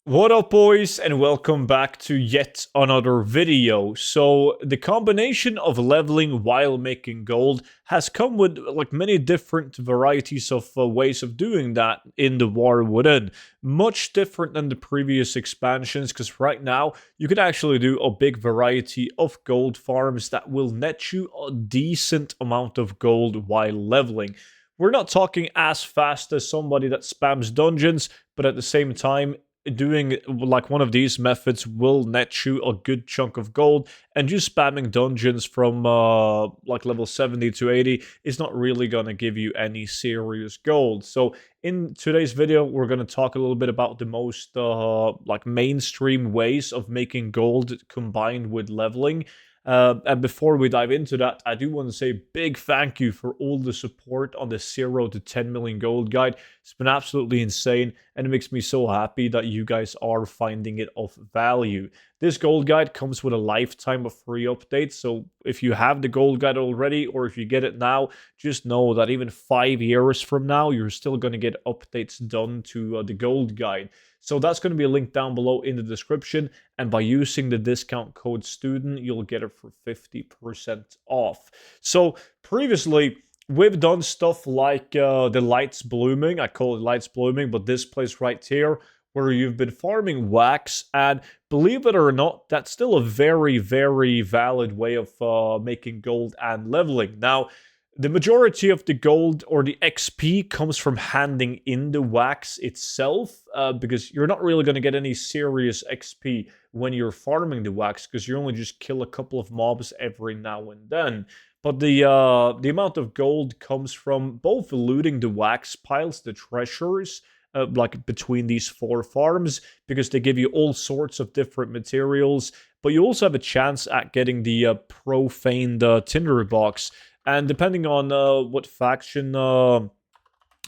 What up, boys, and welcome back to yet another video. So the combination of leveling while making gold has come with like many different varieties of ways of doing that in the War Within. Much different than the previous expansions, because right now you can actually do a big variety of gold farms that will net you a decent amount of gold while leveling. We're not talking as fast as somebody that spams dungeons, but at the same time, doing like one of these methods will net you a good chunk of gold, and just spamming dungeons from like level 70 to 80 is not really going to give you any serious gold. So in today's video we're going to talk a little bit about the most like mainstream ways of making gold combined with leveling. And before we dive into that, I do want to say big thank you for all the support on the 0 to 10 million gold guide. It's been absolutely insane, and it makes me so happy that you guys are finding it of value. This gold guide comes with a lifetime of free updates, so if you have the gold guide already, or if you get it now, just know that even 5 years from now, you're still going to get updates done to the gold guide. So that's going to be a link down below in the description, and by using the discount code STUDENT, you'll get it for 50% off. So previously, we've done stuff like the lights blooming. I call it lights blooming, but this place right here, where you've been farming wax, and believe it or not, that's still a very, very valid way of making gold and leveling. Now, the majority of the gold or the XP comes from handing in the wax itself, because you're not really going to get any serious XP when you're farming the wax, because you only just kill a couple of mobs every now and then. But the amount of gold comes from both looting the wax piles, the treasures, like between these 4 farms, because they give you all sorts of different materials. But you also have a chance at getting the profaned tinder box. And depending on what faction, not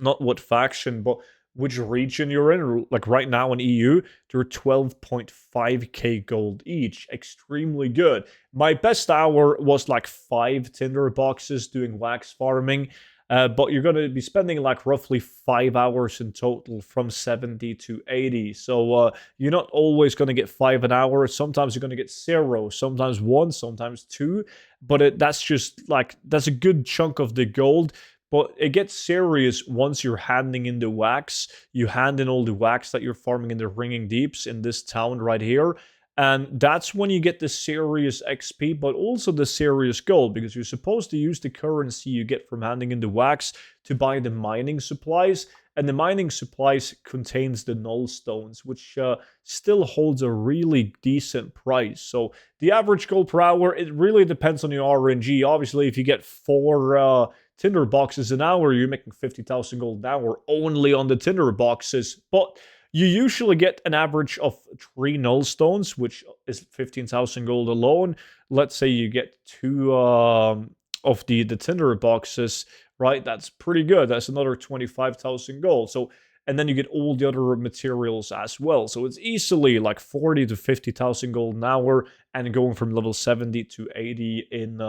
what faction, but which region you're in, like right now in EU, they're 12.5k gold each. Extremely good. My best hour was like 5 tinder boxes doing wax farming. But you're going to be spending like roughly 5 hours in total from 70 to 80. So you're not always going to get 5 an hour. Sometimes you're going to get 0, sometimes 1, sometimes 2. But that's just like, that's a good chunk of the gold. But it gets serious once you're handing in the wax. You hand in all the wax that you're farming in the Ringing Deeps in this town right here. And that's when you get the serious XP, but also the serious gold, because you're supposed to use the currency you get from handing in the wax to buy the mining supplies. And the mining supplies contains the null stones, which still holds a really decent price. So the average gold per hour, it really depends on your RNG. Obviously, if you get 4 tinder boxes an hour, you're making 50,000 gold an hour only on the tinder boxes. But you usually get an average of 3 null stones, which is 15,000 gold alone. Let's say you get 2 of the tinder boxes, right? That's pretty good. That's another 25,000 gold. So, and then you get all the other materials as well. So it's easily like 40 to 50,000 gold an hour, and going from level 70 to 80 in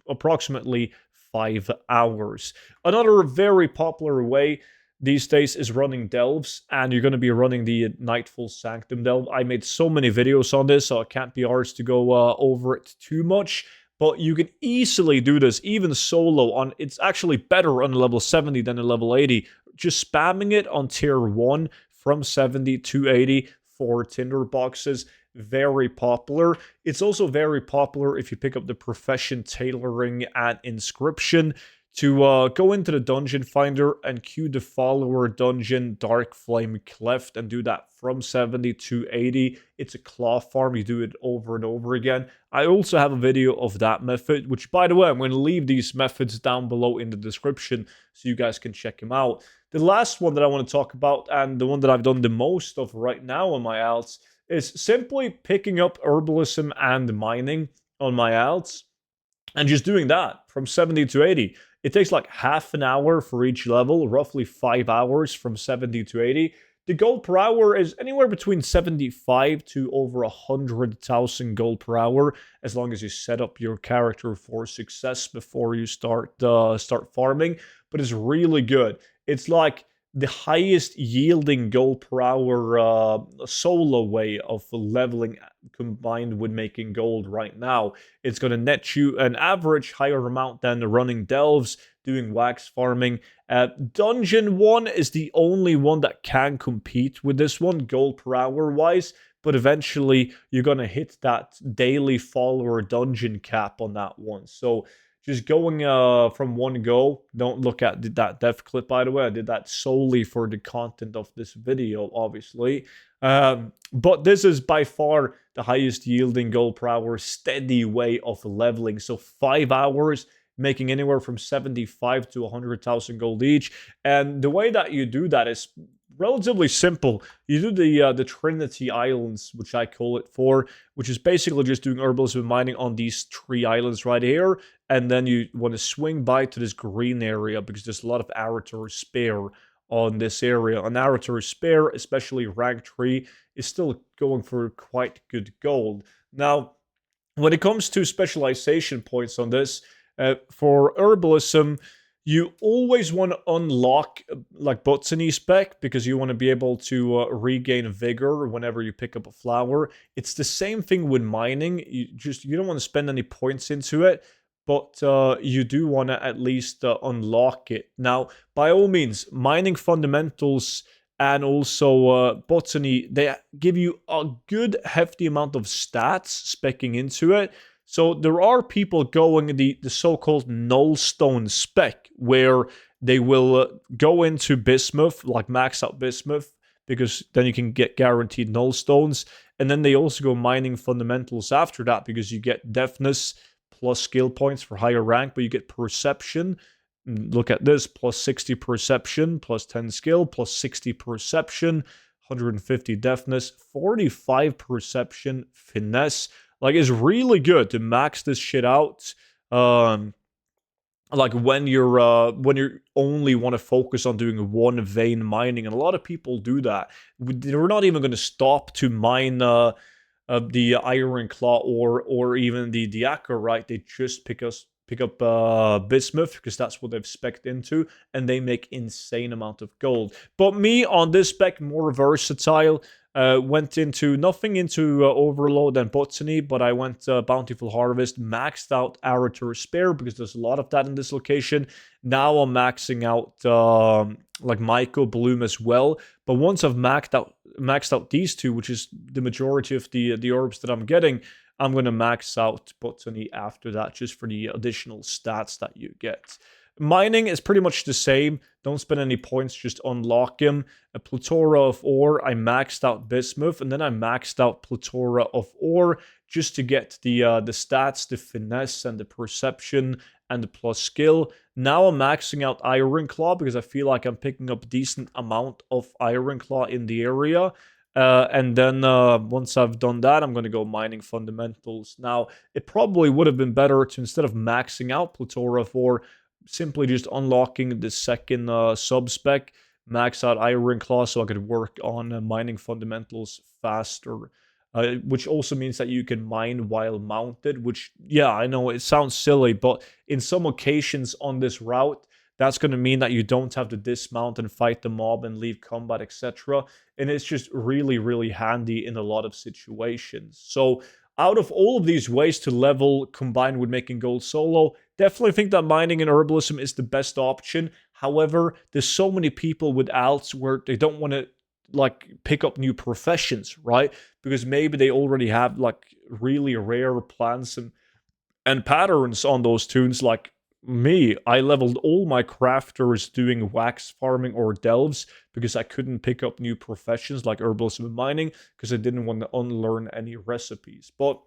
approximately 5 hours. Another very popular way these days is running delves, and you're going to be running the Nightfall Sanctum delve. I made so many videos on this, so I can't be arsed to go over it too much, but you can easily do this even solo. On it's actually better on level 70 than a level 80. Just spamming it on tier 1 from 70 to 80 for tinder boxes. Very popular. It's also very popular if you pick up the Profession Tailoring and Inscription to go into the dungeon finder and queue the follower dungeon Dark Flame Cleft, and do that from 70 to 80. It's a claw farm. You do it over and over again. I also have a video of that method, which, by the way, I'm going to leave these methods down below in the description so you guys can check them out. The last one that I want to talk about, and the one that I've done the most of right now on my alts, is simply picking up Herbalism and mining on my alts, and just doing that from 70 to 80. It takes like half an hour for each level, roughly 5 hours from 70 to 80. The gold per hour is anywhere between 75 to over 100,000 gold per hour, as long as you set up your character for success before you start farming. But it's really good. It's like the highest yielding gold per hour solo way of leveling combined with making gold right now. It's going to net you an average higher amount than running delves, doing wax farming. Dungeon 1 is the only one that can compete with this one, gold per hour wise. But eventually, you're going to hit that daily follower dungeon cap on that one. So just going from one go, don't look at that dev clip, by the way. I did that solely for the content of this video, obviously. But this is by far the highest yielding gold per hour steady way of leveling. So 5 hours, making anywhere from 75 to 100,000 gold each. And the way that you do that is relatively simple. You do the Trinity Islands, which I call it for, which is basically just doing herbalism mining on these 3 islands right here, and then you want to swing by to this green area because there's a lot of Arator spare on this area. An Arator spare, especially rank 3, is still going for quite good gold. Now, when it comes to specialization points on this, for herbalism, you always want to unlock like botany spec because you want to be able to regain vigor whenever you pick up a flower. It's the same thing with mining. You don't want to spend any points into it, but you do want to at least unlock it. Now, by all means, mining fundamentals and also botany, they give you a good hefty amount of stats specking into it. So there are people going the so-called nullstone spec, where they will go into bismuth, like max out bismuth, because then you can get guaranteed nullstones. And then they also go mining fundamentals after that, because you get deafness plus skill points for higher rank, but you get perception. Look at this, plus 60 perception, plus 10 skill, plus 60 perception, 150 deafness, 45 perception, finesse. Like, it's really good to max this shit out. Like when you're only want to focus on doing one vein mining, and a lot of people do that. They're not even going to stop to mine the iron claw or even the diacorite. They just pick up bismuth because that's what they've spec'd into, and they make insane amount of gold. But me on this spec, more versatile. Went into nothing into overload and botany, but I went bountiful harvest, maxed out Arator spare because there's a lot of that in this location. Now I'm maxing out like Myco bloom as well. But once I've maxed out these two, which is the majority of the herbs that I'm getting, I'm gonna max out botany after that, just for the additional stats that you get. Mining is pretty much the same. Don't spend any points, just unlock him. A plethora of ore. I maxed out bismuth, and then I maxed out plethora of ore just to get the stats, the finesse, and the perception, and the plus skill. Now I'm maxing out iron claw because I feel like I'm picking up a decent amount of iron claw in the area. And then once I've done that, I'm going to go mining fundamentals. Now, it probably would have been better to, instead of maxing out plethora of ore, simply just unlocking the second sub-spec, max out Iron Claw so I could work on mining fundamentals faster. Which also means that you can mine while mounted, which, yeah, I know it sounds silly, but in some occasions on this route, that's going to mean that you don't have to dismount and fight the mob and leave combat, etc. And it's just really, really handy in a lot of situations. So out of all of these ways to level combined with making gold solo, definitely think that mining and herbalism is the best option. However, there's so many people with alts where they don't want to like pick up new professions, right? Because maybe they already have like really rare plants and patterns on those tunes. Like me, I leveled all my crafters doing wax farming or delves because I couldn't pick up new professions like herbalism and mining because I didn't want to unlearn any recipes. But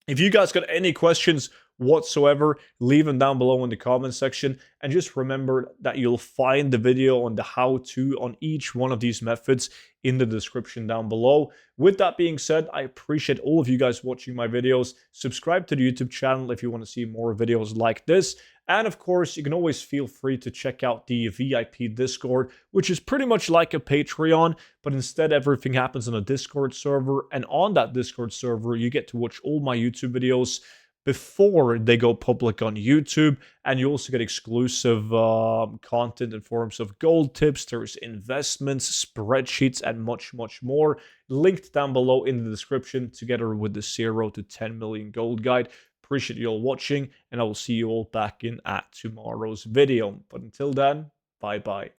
if you guys got any questions whatsoever, leave them down below in the comment section. And just remember that you'll find the video on the how-to on each one of these methods in the description down below. With that being said, I appreciate all of you guys watching my videos. Subscribe to the YouTube channel if you want to see more videos like this. And of course, you can always feel free to check out the VIP Discord, which is pretty much like a Patreon, but instead everything happens on a Discord server. And on that Discord server, you get to watch all my YouTube videos, before they go public on YouTube. And you also get exclusive content in forms of gold tips, there's investments, spreadsheets, and much, much more. Linked down below in the description, together with the 0 to 10 million gold guide. Appreciate you all watching, and I will see you all back in at tomorrow's video. But until then, bye bye.